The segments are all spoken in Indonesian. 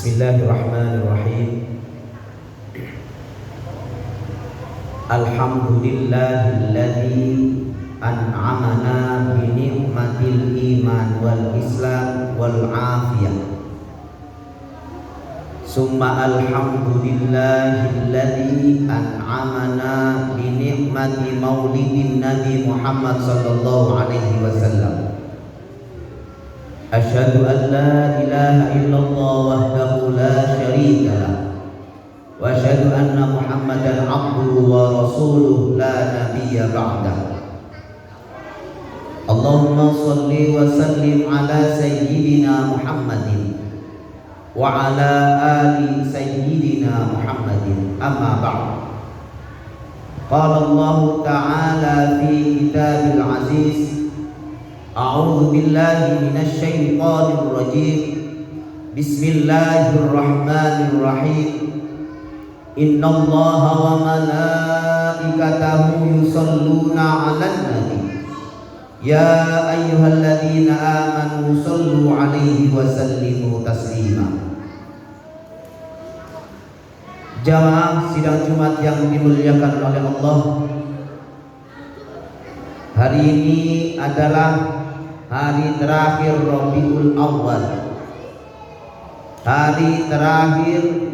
Bismillahirrahmanirrahim. Alhamdulillahilladzi an'amana bi ni'matil iman wal islam wal afiyah. Summa alhamdulillahilladzi an'amana bi ni'mati maulidin Nabi Muhammad sallallahu alaihi wasallam. Asyhadu an la ilaha illallah wahdahu la syarika lah wa asyhadu anna Muhammadan abduhu wa rasuluhu la nabiyya ba'dah. Allahumma shalli wa sallim ala sayyidina Muhammadin wa ala ali sayyidina Muhammadin, amma ba'd. Qala Allah ta'ala fi kitabil aziz, a'udzu billahi minasy syaithanir rajim. Bismillahirrahmanirrahim. Innallaha wa malaikatahu yusholluna 'alan nabi. Ya ayyuhalladzina amanu shallu 'alaihi wa sallimu taslima. Jamaah sidang Jumat yang dimuliakan oleh Allah, hari ini adalah hari terakhir Rabiul Awal, hari terakhir,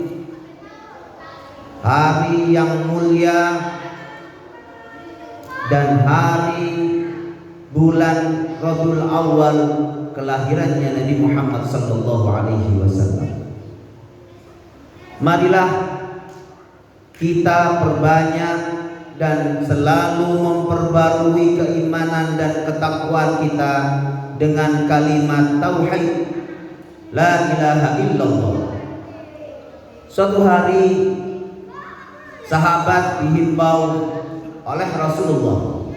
hari yang mulia, dan hari bulan Rabiul Awal kelahirannya Nabi Muhammad sallallahu alaihi wasallam. Marilah kita perbanyak dan selalu memperbarui keimanan dan ketakwaan kita dengan kalimat tauhid la ilaha illallah. Suatu hari sahabat dihimbau oleh Rasulullah,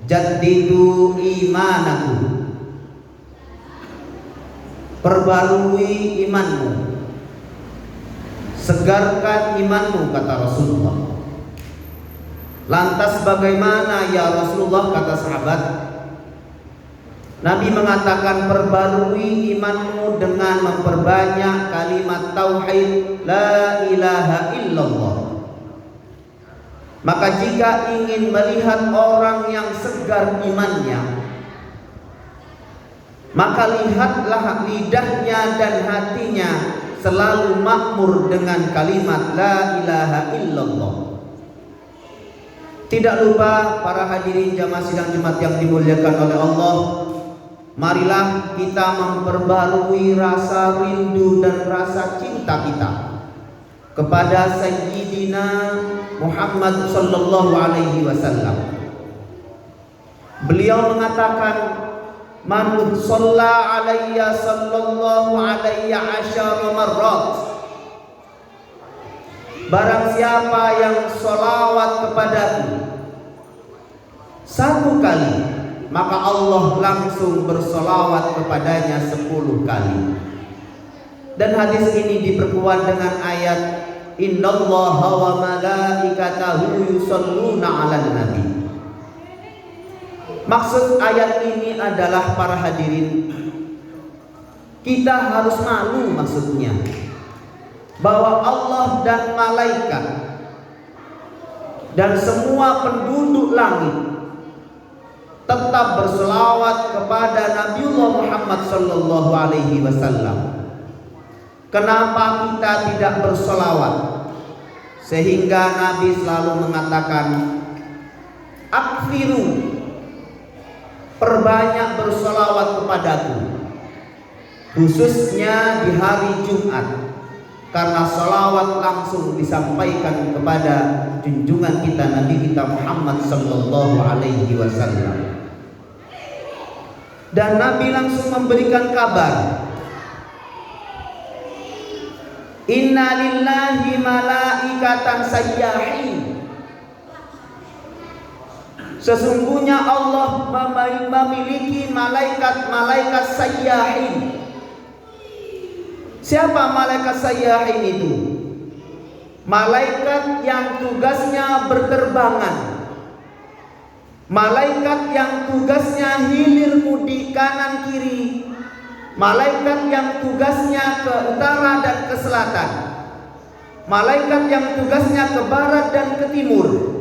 jaddidu imanakum, perbarui imanmu, segarkan imanmu, kata Rasulullah. Lantas bagaimana ya Rasulullah, kata sahabat. Nabi mengatakan, perbarui imanmu dengan memperbanyak kalimat tauhid la ilaha illallah. Maka jika ingin melihat orang yang segar imannya, maka lihatlah lidahnya dan hatinya selalu makmur dengan kalimat la ilaha illallah. Tidak lupa para hadirin jamaah sidang Jumat yang dimuliakan oleh Allah, marilah kita memperbarui rasa rindu dan rasa cinta kita kepada Sayyidina Muhammad sallallahu alaihi wasallam. Beliau mengatakan, man shalla alayya sallallahu alayya asyara marrat, barang siapa yang sholawat kepadaku satu kali, maka Allah langsung bersolawat kepadanya 10 kali. Dan hadis ini diperkuat dengan ayat innallaha wa malaikatahu yusholluna 'alan nabi. Maksud ayat ini adalah, para hadirin, kita harus malu maksudnya, bahwa Allah dan malaikat dan semua penduduk langit tetap berselawat kepada Nabiullah Muhammad sallallahu alaihi wasallam. Kenapa kita tidak berselawat? Sehingga Nabi selalu mengatakan, akfiru, perbanyak berselawat kepadaku, khususnya di hari Jumat, karena salawat langsung disampaikan kepada junjungan kita Nabi kita Muhammad sallallahu alaihi wasallam. Dan Nabi langsung memberikan kabar, inna lillahi malaikatan sayyahin, sesungguhnya Allah memiliki malaikat-malaikat sayyahin. Siapa malaikat sayyahin itu? Malaikat yang tugasnya berterbangan, malaikat yang tugasnya hilir mudik kanan kiri, malaikat yang tugasnya ke utara dan ke selatan, malaikat yang tugasnya ke barat dan ke timur.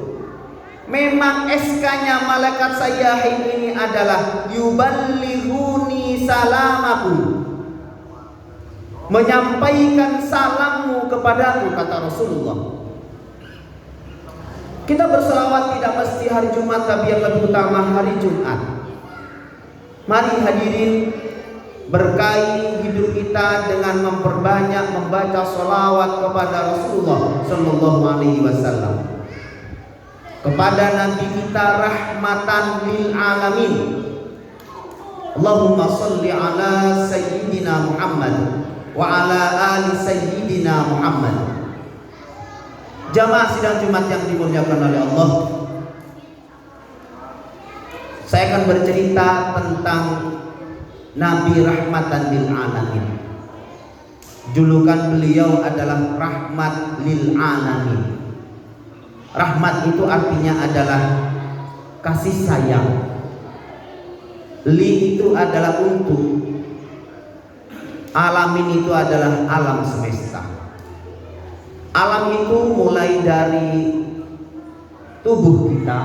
Memang SK-nya malaikat sayyahin ini adalah yuballighuni salamaku, menyampaikan salammu kepadaku, kata Rasulullah. Kita berselawat tidak mesti hari Jumat, tapi yang lebih utama hari Jumat. Mari hadirin, berkahi hidup kita dengan memperbanyak membaca sholawat kepada Rasulullah Sallallahu Alaihi Wasallam, kepada Nabi kita rahmatan lil alamin. Allahumma salli ala Sayyidina Muhammad wa ala ali Sayyidina Muhammad. Jamaah sidang Jumat yang dimuliakan oleh Allah, saya akan bercerita tentang Nabi rahmatan lil alamin. Julukan beliau adalah rahmat lil alamin. Rahmat itu artinya adalah kasih sayang. Li itu adalah untuk. Alamin itu adalah alam semesta. Alam itu mulai dari tubuh kita,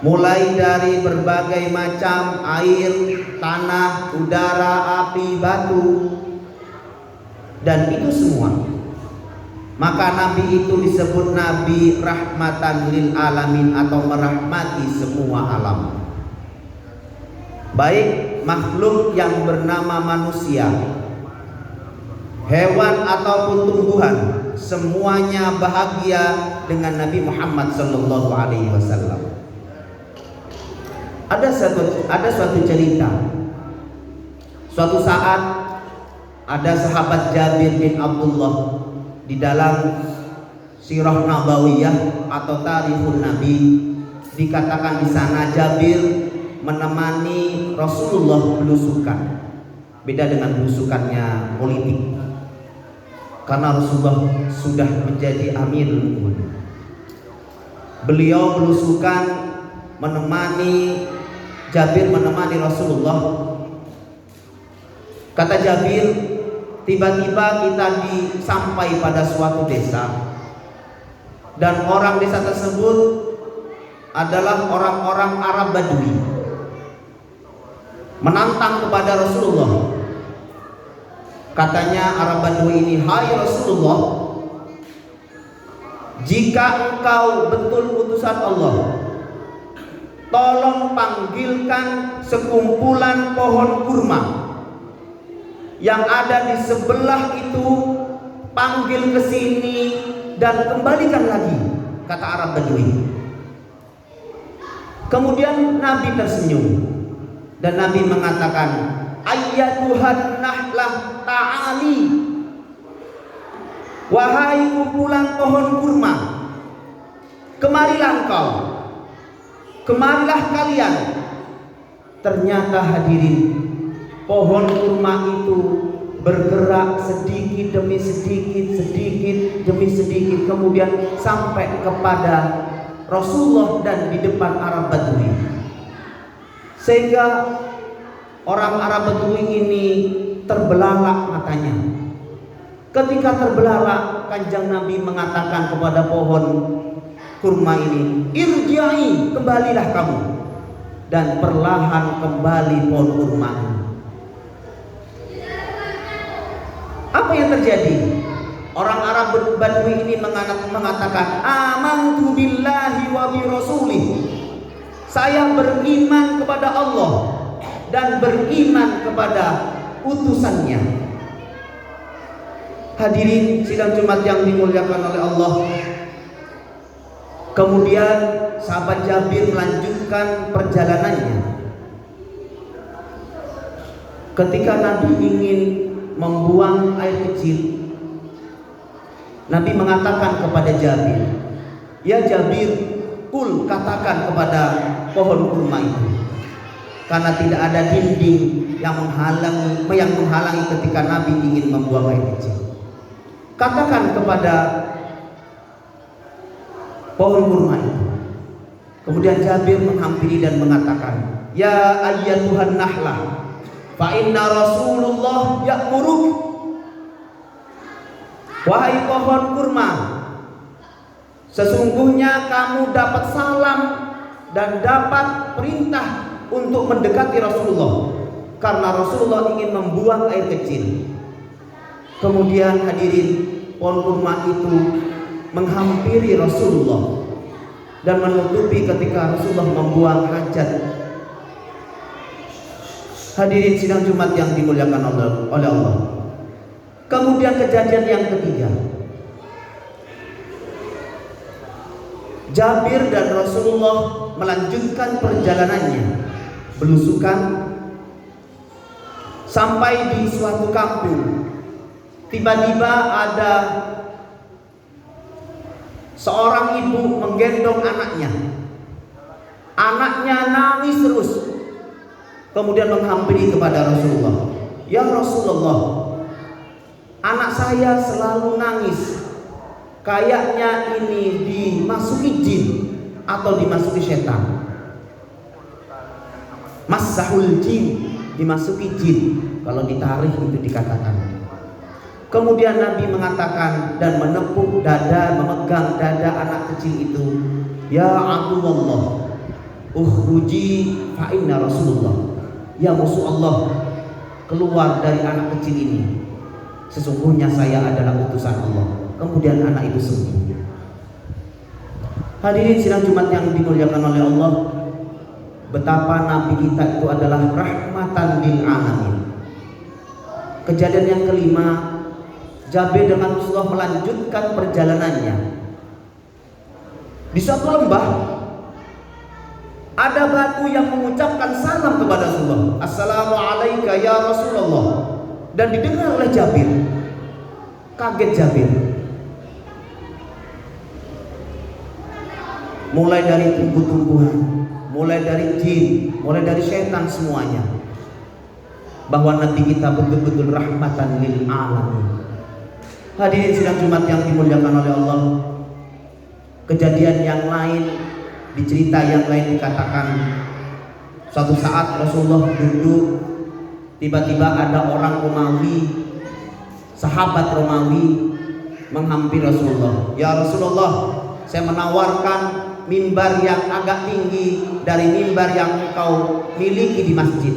mulai dari berbagai macam air, tanah, udara, api, batu, dan itu semua. Maka Nabi itu disebut Nabi rahmatan lil alamin, atau merahmati semua alam. Baik makhluk yang bernama manusia, hewan ataupun tumbuhan, semuanya bahagia dengan Nabi Muhammad Sallallahu Alaihi Wasallam. Ada suatu cerita. Suatu saat ada sahabat Jabir bin Abdullah di dalam Sirah Nabawiyah atau Tarikhun Nabi, dikatakan di sana Jabir menemani Rasulullah belusukan. Beda dengan belusukannya politik, karena Rasulullah sudah menjadi Amirul Mukminin. Beliau belusukan menemani Jabir, menemani Rasulullah. Kata Jabir, tiba-tiba kita sampai pada suatu desa, dan orang desa tersebut adalah orang-orang Arab Badui, menantang kepada Rasulullah. Katanya Arab Badui ini, "Hai Rasulullah, jika engkau betul utusan Allah, tolong panggilkan sekumpulan pohon kurma yang ada di sebelah itu, panggil ke sini dan kembalikan lagi," kata Arab Badui. Kemudian Nabi tersenyum dan Nabi mengatakan, "Ayyatuhan nahlah ta'ali, wahai kumpulan pohon kurma, kemarilah engkau, kemarilah kalian." Ternyata hadirin, pohon kurma itu bergerak sedikit demi sedikit, sedikit demi sedikit, kemudian sampai kepada Rasulullah dan di depan Arab Badui. Sehingga orang Arab Badui ini terbelalak matanya. Ketika terbelalak, Kanjeng Nabi mengatakan kepada pohon kurma ini, "Irji'i, kembalilah kamu." Dan perlahan kembali pohon kurma. Apa yang terjadi? Orang Arab Badui ini mengatakan, "Amantu billahi wa bi rasulih." Saya beriman kepada Allah dan beriman kepada utusannya. Hadirin sidang Jumat yang dimuliakan oleh Allah. Kemudian sahabat Jabir melanjutkan perjalanannya. Ketika Nabi ingin membuang air kecil, Nabi mengatakan kepada Jabir, "Ya Jabir, kul, katakan kepada pohon kurma itu." Karena tidak ada dinding yang menghalangi ketika Nabi ingin membuang air kecil. Katakan kepada pohon kurma itu. Kemudian Jabir menghampiri dan mengatakan, "Ya ayyatuhan nahlah, Fa inna Rasulullah ya'muruk, wahai pohon kurma, sesungguhnya kamu dapat salam dan dapat perintah untuk mendekati Rasulullah, karena Rasulullah ingin membuang air kecil. Kemudian hadirin, pohon kurma itu menghampiri Rasulullah dan menutupi ketika Rasulullah membuang hajat. Hadirin sidang Jumat yang dimuliakan oleh Allah. Kemudian kejadian yang ketiga, Jabir dan Rasulullah melanjutkan perjalanannya belusukan sampai di suatu kampung. Tiba-tiba ada seorang ibu menggendong anaknya. Anaknya nangis terus. Kemudian menghampiri kepada Rasulullah. Ya Rasulullah, anak saya selalu nangis. Kayaknya ini dimasuki jin atau dimasuki setan. Masahul jin, dimasuki jin. Kalau ditarik itu dikatakan. Kemudian Nabi mengatakan dan menepuk dada, memegang dada anak kecil itu. Ya Abdullah, ukhruji fa inna Rasulullah. Ya musuh Allah, keluar dari anak kecil ini, sesungguhnya saya adalah utusan Allah. Kemudian anak itu sembuh. Hadirin sidang Jumat yang dimuliakan oleh Allah, betapa Nabi kita itu adalah rahmatan lil alamin. Kejadian yang kelima, Jabir dengan Rasulullah melanjutkan perjalanannya. Di suatu lembah ada batu yang mengucapkan salam kepada Rasulullah. Assalamualaikum ya Rasulullah. Dan didengar oleh Jabir. Kaget Jabir. Mulai dari tumbuh-tumbuhan, mulai dari jin, mulai dari setan, semuanya. Bahwa Nabi kita betul-betul rahmatan lil alamin. Hadirin sidang Jumat yang dimuliakan oleh Allah. Kejadian yang lain, di cerita yang lain dikatakan, suatu saat Rasulullah duduk, tiba-tiba ada orang Romawi, sahabat Romawi menghampiri Rasulullah. Ya Rasulullah, saya menawarkan mimbar yang agak tinggi dari mimbar yang engkau miliki di masjid.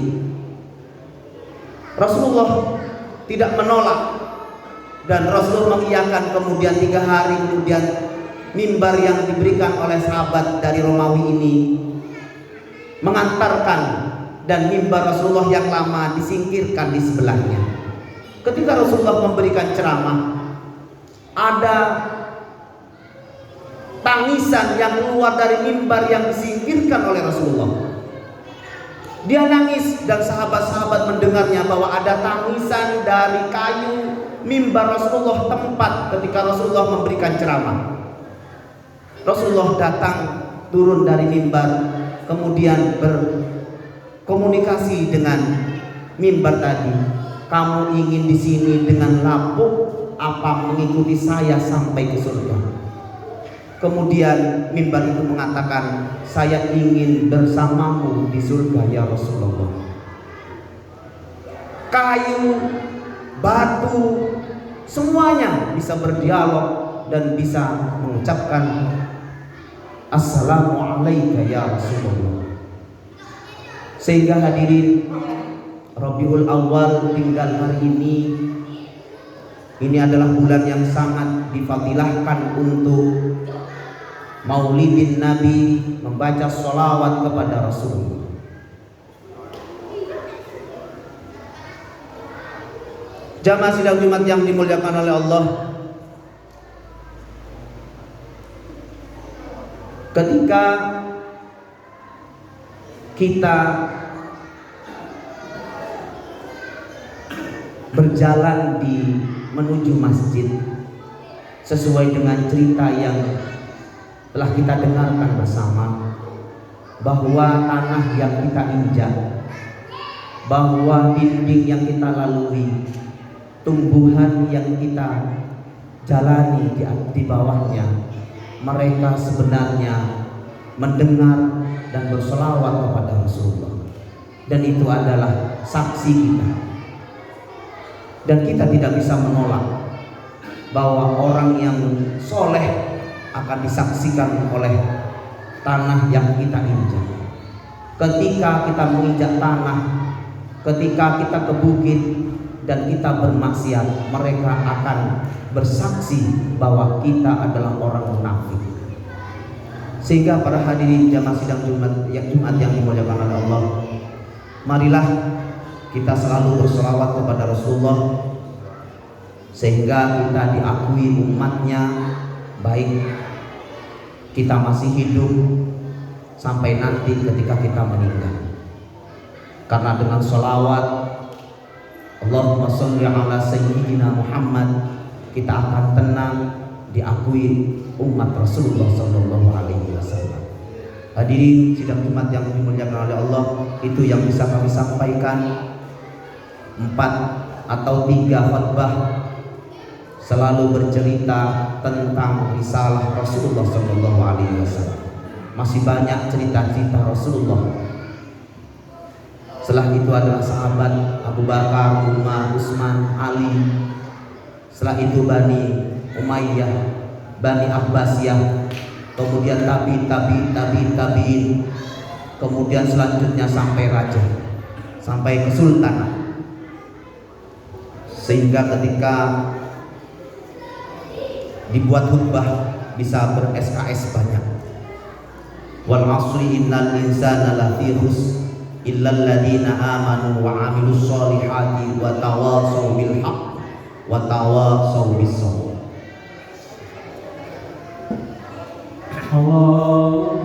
Rasulullah tidak menolak dan Rasulullah mengiyakan. Kemudian 3 hari kemudian mimbar yang diberikan oleh sahabat dari Romawi ini mengantarkan, dan mimbar Rasulullah yang lama disingkirkan di sebelahnya. Ketika Rasulullah memberikan ceramah, ada tangisan yang keluar dari mimbar yang disingkirkan oleh Rasulullah. Dia nangis dan sahabat-sahabat mendengarnya bahwa ada tangisan dari kayu mimbar Rasulullah tempat ketika Rasulullah memberikan ceramah. Rasulullah datang turun dari mimbar, kemudian berkomunikasi dengan mimbar tadi. Kamu ingin di sini dengan lapuk apa mengikuti saya sampai ke surga? Kemudian mimbar itu mengatakan, saya ingin bersamamu di surga ya Rasulullah. Kayu, batu, semuanya bisa berdialog dan bisa mengucapkan Assalamualaikum ya Rasulullah. Sehingga hadirin, Rabiul Awal tinggal hari ini adalah bulan yang sangat difadilahkan untuk maulidin Nabi, membaca sholawat kepada Rasulullah. Jamaah sidang Jumat yang dimuliakan oleh Allah, ketika kita berjalan menuju masjid sesuai dengan cerita yang telah kita dengarkan bersama, bahwa tanah yang kita injak, bahwa dinding yang kita lalui, tumbuhan yang kita jalani di bawahnya, mereka sebenarnya mendengar dan berselawat kepada Rasulullah. Dan itu adalah saksi kita. Dan kita tidak bisa menolak bahwa orang yang soleh akan disaksikan oleh tanah yang kita injak. Ketika kita menginjak tanah, ketika kita ke bukit dan kita bermaksiat, mereka akan bersaksi bahwa kita adalah orang munafik. Sehingga para hadirin jamaah sidang Jumat yang dimuliakan oleh Allah, marilah kita selalu berselawat kepada Rasulullah sehingga kita diakui umatnya, baik kita masih hidup sampai nanti ketika kita meninggal. Karena dengan sholawat Allahumma sholli ala sayyidina Muhammad, kita akan tenang diakui umat Rasulullah Sallallahu Alaihi Wasallam. Hadirin sidang Jumat yang dimuliakan oleh Allah, itu yang bisa kami sampaikan. 4 atau 3 khutbah selalu bercerita tentang risalah Rasulullah Sallallahu Alaihi Wasallam. Masih banyak cerita-cerita Rasulullah. Setelah itu adalah sahabat Abu Bakar, Umar, Utsman, Ali. Setelah itu Bani Umayyah, Bani Abbasiyah, kemudian tabi'in, kemudian selanjutnya sampai raja, sampai kesultanan. Sehingga ketika dibuat khutbah bisa ber-SKS banyak. Wal 'ashri innal insana lafi khusr illal ladzina amanu wa 'amilus sholihati wa tawashaw bil haqq wa tawashaw bis sabr. Allah